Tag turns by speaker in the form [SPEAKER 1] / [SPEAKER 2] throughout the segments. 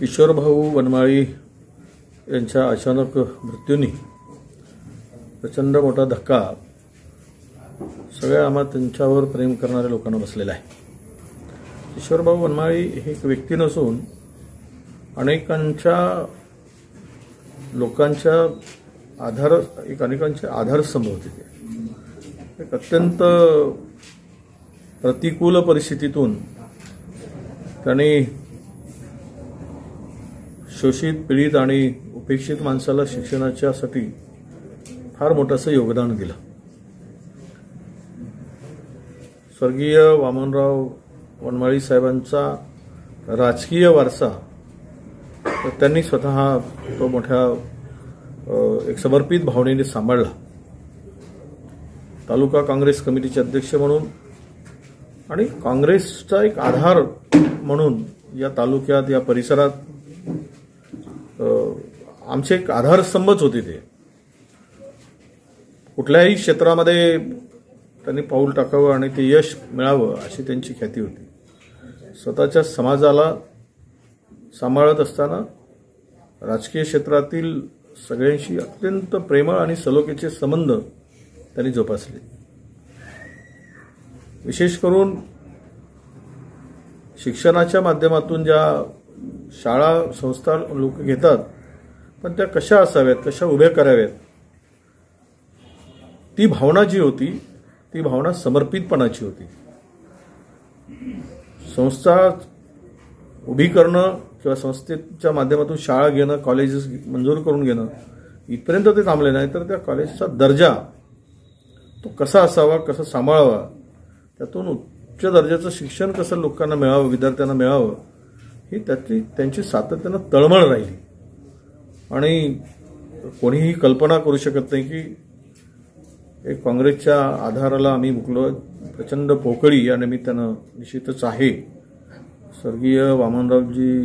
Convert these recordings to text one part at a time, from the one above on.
[SPEAKER 1] किशोरभाऊ वनमाळी यांच्या अचानक मृत्यूने प्रचंड मोठा धक्का सगळ्या आम्हा त्यांच्यावर प्रेम करणाऱ्या लोकांना बसलेला आहे। किशोरभाऊ वनमाळी हे एक व्यक्ती नसून अनेकांच्या लोकांच्या अनेकांचे आधारस्तंभ होते। एक अत्यंत प्रतिकूल परिस्थितीतून त्यांनी शोषित पीडित आणि उपेक्षित माणसाला शिक्षणाच्यासाठी फार मोठं योगदान दिलं। स्वर्गीय वामनराव वनमाळी साहेबांचा राजकीय वारसा त्यांनी स्वतः तो मोठ्या एक समर्पित भावनेने सांभाळला। तालुका काँग्रेस कमिटीचे अध्यक्ष म्हणून आणि काँग्रेसचा एक आधार म्हणून या तालुक्यात या परिसरात आमचे एक आधारस्तंभच होते। ते कुठल्याही क्षेत्रामध्ये त्यांनी पाऊल टाकावं आणि ते यश मिळावं अशी त्यांची ख्याती होती। स्वतःच्या समाजाला सांभाळत असताना राजकीय क्षेत्रातील सगळ्यांशी अत्यंत प्रेमळ आणि सलोख्याचे संबंध त्यांनी जोपासले। विशेष करून शिक्षणाच्या माध्यमातून ज्या शाळा संस्था लोक घेतात पण त्या कशा असाव्यात, कशा उभ्या कराव्यात, ती भावना जी होती ती भावना समर्पितपणाची होती। संस्था उभी करणं किंवा संस्थेच्या माध्यमातून शाळा घेणं, कॉलेजेस मंजूर करून घेणं इथपर्यंत ते थांबले नाही, तर त्या कॉलेजचा दर्जा तो कसा असावा, कसा सांभाळावा, त्यातून उच्च दर्जाचं शिक्षण कसं लोकांना मिळावं, विद्यार्थ्यांना मिळावं, ही त्यांची सातत्यानं तळमळ राहिली। आणि कोणीही कल्पना करू शकत नाही की एक काँग्रेसच्या आधाराला आम्ही मुकलो। प्रचंड पोकळी या निमित्तानं निश्चितच आहे। स्वर्गीय वामनरावजी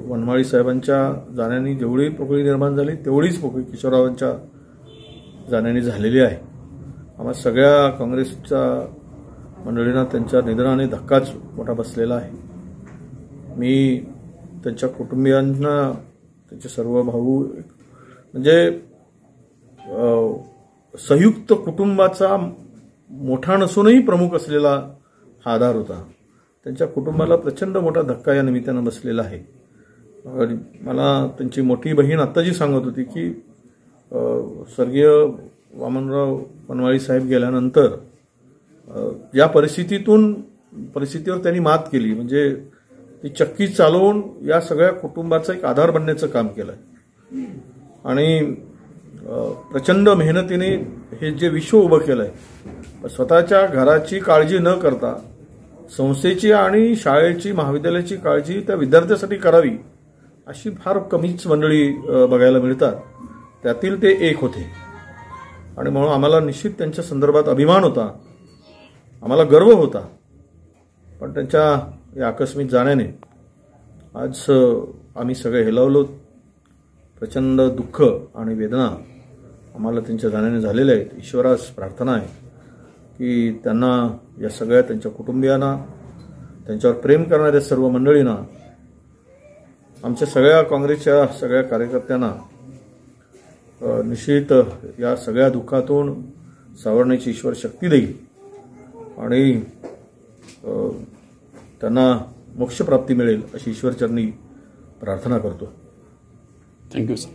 [SPEAKER 1] वनमाळी साहेबांच्या जाण्याने जेवढी पोकळी निर्माण झाली तेवढीच पोकळी किशोररावांच्या जाण्याने झालेली आहे। आम्हा सगळ्या काँग्रेसच्या मंडळींना त्यांच्या निधनाने धक्काच मोठा बसलेला आहे। मी त्यांच्या कुटुंबियांना, त्यांचे सर्व भाऊ, म्हणजे संयुक्त कुटुंबाचा मोठा नसूनही प्रमुख असलेला हा आधार होता। त्यांच्या कुटुंबाला प्रचंड मोठा धक्का या निमित्तानं बसलेला आहे। मला त्यांची मोठी बहीण आत्ताजी सांगत होती की स्वर्गीय वामनराव वनमाळी साहेब गेल्यानंतर या परिस्थितीवर त्यांनी मात केली, म्हणजे ती चक्की चालवून या सगळ्या कुटुंबाचा एक आधार बनण्याचं काम केलं आणि प्रचंड मेहनतीने हे जे विश्व उभं केलं आहे, स्वतःच्या घराची काळजी न करता संस्थेची आणि शाळेची, महाविद्यालयाची काळजी त्या विद्यार्थ्यासाठी करावी अशी फार कमीच मंडळी बघायला मिळतात। त्यातील ते एक होते आणि म्हणून आम्हाला निश्चित त्यांच्या संदर्भात अभिमान होता, आम्हाला गर्व होता। पण त्यांच्या या आकस्मिक जाण्याने आज आम्ही सगळे हेलावलो। प्रचंड दुःख आणि वेदना आम्हाला त्यांच्या जाण्याने झालेल्या आहेत। ईश्वरास प्रार्थना आहे की त्यांना, या सगळ्या त्यांच्या कुटुंबियांना, त्यांच्यावर प्रेम करणाऱ्या सर्व मंडळींना, आमच्या सगळ्या काँग्रेसच्या सगळ्या कार्यकर्त्यांना निश्चित या सगळ्या दुःखातून सावरण्याची ईश्वर शक्ती देईल आणि त्यांना मोक्षप्राप्ती मिळेल अशी ईश्वरचरणी प्रार्थना करतो।
[SPEAKER 2] Thank you sir.